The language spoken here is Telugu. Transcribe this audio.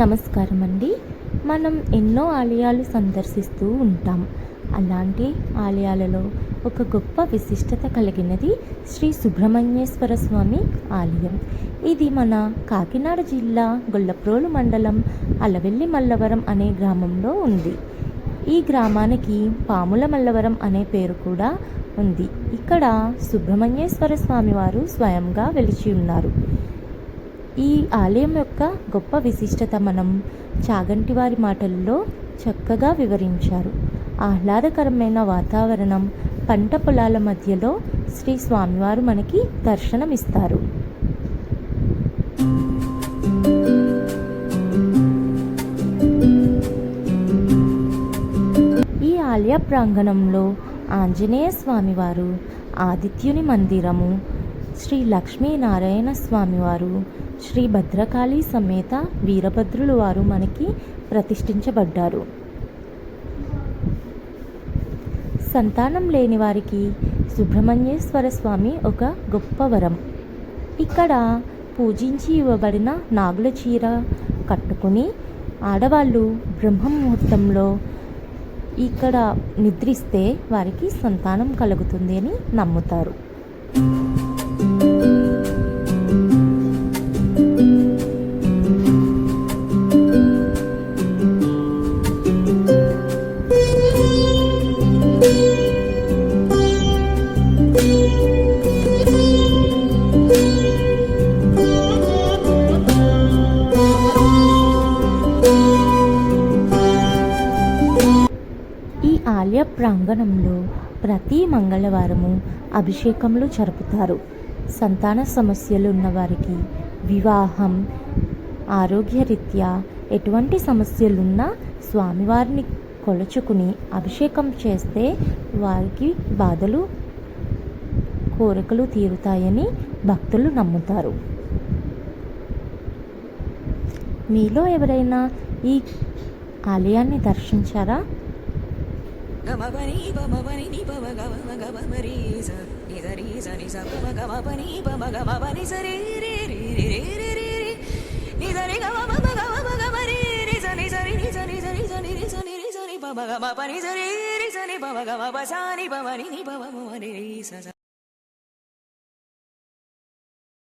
నమస్కారం అండి. మనం ఎన్నో ఆలయాలు సందర్శిస్తూ ఉంటాం. అలాంటి ఆలయాలలో ఒక గొప్ప విశిష్టత కలిగినది శ్రీ సుబ్రహ్మణ్యేశ్వర స్వామి ఆలయం. ఇది మన కాకినాడ జిల్లా గొల్లప్రోలు మండలం అలవెల్లి మల్లవరం అనే గ్రామంలో ఉంది. ఈ గ్రామానికి పాముల మల్లవరం అనే పేరు కూడా ఉంది. ఇక్కడ సుబ్రహ్మణ్యేశ్వర స్వామి వారు స్వయంగా వెలిచి ఉన్నారు. ఈ ఆలయం యొక్క గొప్ప విశిష్టత మనం చాగంటి వారి మాటల్లో చక్కగా వివరించారు. ఆహ్లాదకరమైన వాతావరణం, పంట పొలాల మధ్యలో శ్రీ స్వామివారు మనకి దర్శనమిస్తారు. ఈ ఆలయ ప్రాంగణంలో ఆంజనేయ స్వామివారు, ఆదిత్యుని మందిరము, శ్రీ లక్ష్మీనారాయణ స్వామివారు, శ్రీ భద్రకాళి సమేత వీరభద్రులు వారు మనకి ప్రతిష్ఠించబడ్డారు. సంతానం లేని వారికి సుబ్రహ్మణ్యేశ్వర స్వామి ఒక గొప్ప వరం. ఇక్కడ పూజించి ఇవ్వబడిన నాగుల చీర కట్టుకుని ఆడవాళ్ళు బ్రహ్మ ముహూర్తంలో ఇక్కడ నిద్రిస్తే వారికి సంతానం కలుగుతుంది అని నమ్ముతారు. ఆలయ ప్రాంగణంలో ప్రతి మంగళవారము అభిషేకములు జరుపుతారు. సంతాన సమస్యలు ఉన్నవారికి, వివాహం, ఆరోగ్యరీత్యా ఎటువంటి సమస్యలున్నా స్వామివారిని కొలుచుకుని అభిషేకం చేస్తే వారికి బాధలు, కోరికలు తీరుతాయని భక్తులు నమ్ముతారు. మీలో ఎవరైనా ఈ ఆలయాన్ని దర్శించారా?